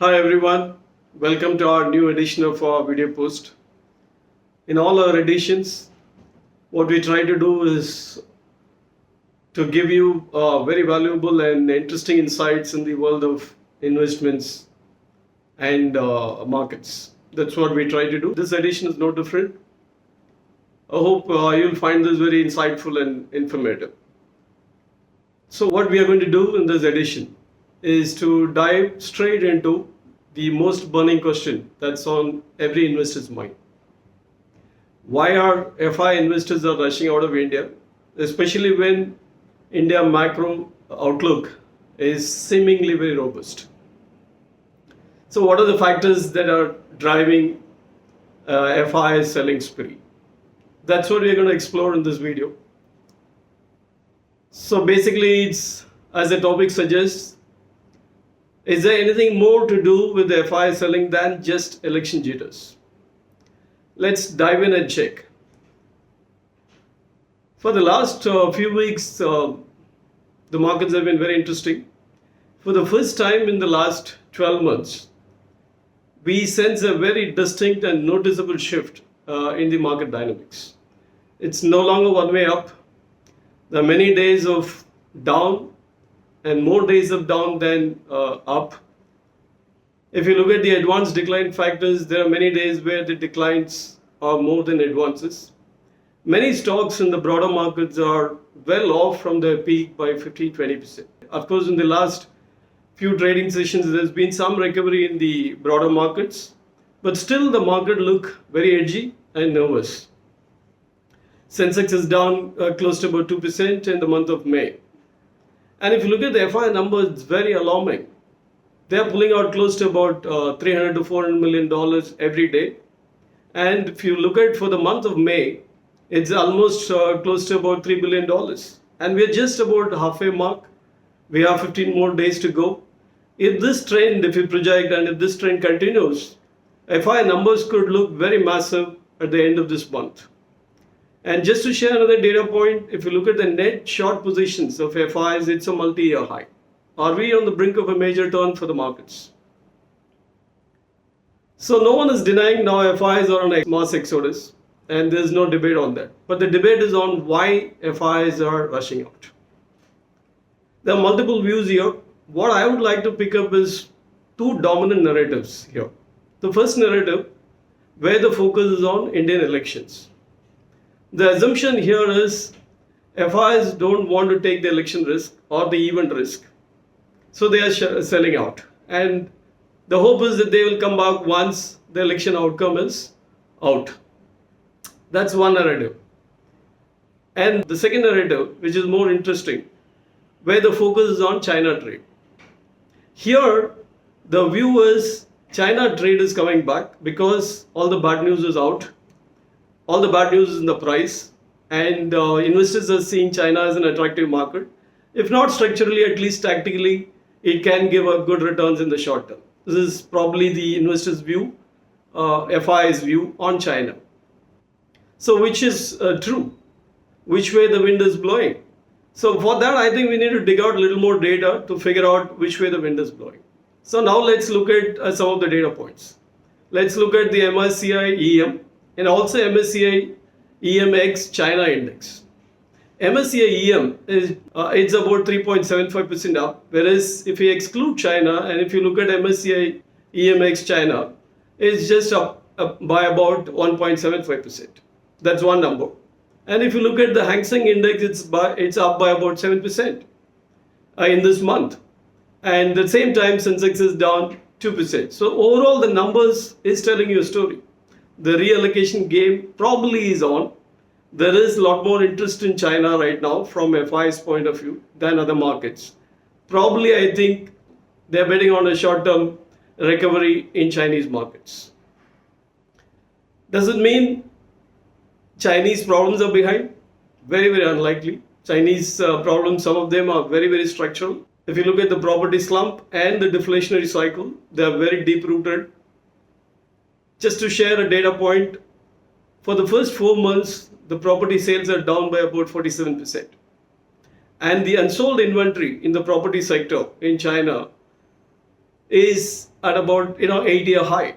Hi everyone, welcome to our new edition of our video post. In all our editions, what we try to do is to give you very valuable and interesting insights in the world of investments and markets. That's what we try to do. This edition is no different. I hope you'll find this very insightful and informative. So what we are going to do in this edition is to dive straight into the most burning question that's on every investor's mind. Why are FI investors are rushing out of India, especially when India macro outlook is seemingly very robust? So what are the factors that are driving FI selling spree? That's what we're going to explore in this video. So basically, it's, as the topic suggests, is there anything more to do with the FI selling than just election jitters? Let's dive in and check. For the last few weeks, the markets have been very interesting. For the first time in the last 12 months, we sense a very distinct and noticeable shift in the market dynamics. It's no longer one way up. There are many days of down and more days of down than up. If you look at the advanced decline factors, there are many days where the declines are more than advances. Many stocks in the broader markets are well off from their peak by 15-20%. Of course, in the last few trading sessions, there's been some recovery in the broader markets, but still the market look very edgy and nervous. Sensex is down close to about 2% in the month of May. And if you look at the FI numbers, it's very alarming. They are pulling out close to about $300 to $400 million every day. And if you look at for the month of May, it's almost close to about $3 billion. And we're just about halfway mark. We have 15 more days to go. If this trend, if you project and if this trend continues, FI numbers could look very massive at the end of this month. And just to share another data point, if you look at the net short positions of FIs, it's a multi-year high. Are we on the brink of a major turn for the markets? So no one is denying now FIs are on a mass exodus, and there's no debate on that. But the debate is on why FIs are rushing out. There are multiple views here. What I would like to pick up is two dominant narratives here. The first narrative, where the focus is on Indian elections. The assumption here is FIs don't want to take the election risk or the event risk. So they are selling out. And the hope is that they will come back once the election outcome is out. That's one narrative. And the second narrative, which is more interesting, where the focus is on China trade. Here, the view is China trade is coming back because all the bad news is out. All the bad news is in the price, and investors are seeing China as an attractive market. If not structurally, at least tactically, it can give a good returns in the short term. This is probably the investors' view, FI's view on China. So which is true? Which way the wind is blowing? So for that, I think we need to dig out a little more data to figure out which way the wind is blowing. So now let's look at some of the data points. Let's look at the MSCI EM. And also MSCI EMX China index. MSCI EM is it's about 3.75% up, whereas if you exclude China and if you look at MSCI EMX China, it's just up by about 1.75%. That's one number. And if you look at the Hang Seng index, it's up by about 7% in this month. And at the same time, Sensex is down 2%. So overall, the numbers is telling you a story. The reallocation game probably is on. There is a lot more interest in China right now from FI's point of view than other markets. Probably, I think they're betting on a short-term recovery in Chinese markets. Does it mean Chinese problems are behind? Very, very unlikely. Chinese problems, some of them are very, very structural. If you look at the property slump and the deflationary cycle, they are very deep-rooted. Just to share a data point, for the first 4 months, the property sales are down by about 47%. And the unsold inventory in the property sector in China is at about 8-year high.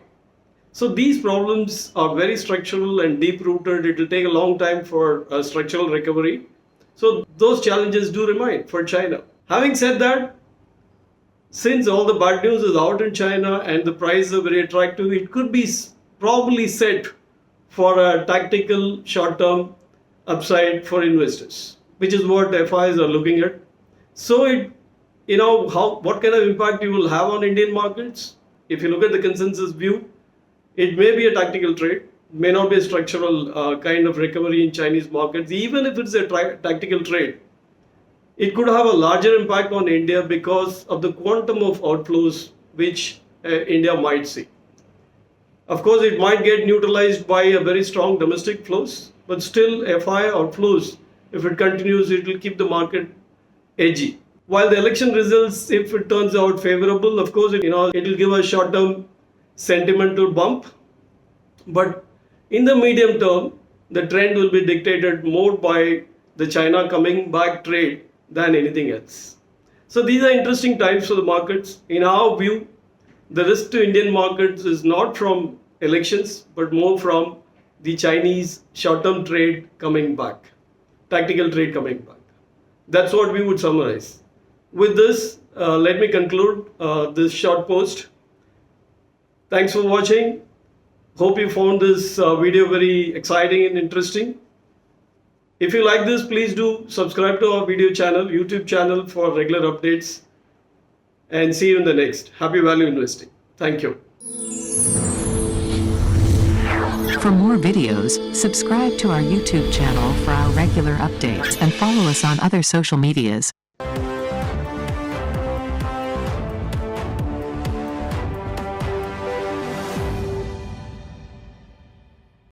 So these problems are very structural and deep rooted. It will take a long time for a structural recovery. So those challenges do remain for China. Having said that, since all the bad news is out in China and the prices are very attractive, it could be probably set for a tactical short-term upside for investors, which is what FIs are looking at. So what kind of impact it will have on Indian markets? If you look at the consensus view, it may be a tactical trade, may not be a structural kind of recovery in Chinese markets. Even if it's a tactical trade, it could have a larger impact on India because of the quantum of outflows which India might see. Of course, it might get neutralized by a very strong domestic flows, but still FI outflows, if it continues, it will keep the market edgy. While the election results, if it turns out favorable, of course, it will give a short-term sentimental bump. But in the medium term, the trend will be dictated more by the China coming back trade than anything else. So these are interesting times for the markets. In our view, the risk to Indian markets is not from elections, but more from the Chinese short-term trade coming back, tactical trade coming back. That's what we would summarize. With this, let me conclude this short post. Thanks for watching. Hope you found this video very exciting and interesting. If you like this, please do subscribe to our YouTube channel for regular updates. And see you in the next. Happy value investing. Thank you. For more videos, subscribe to our YouTube channel for our regular updates and follow us on other social medias.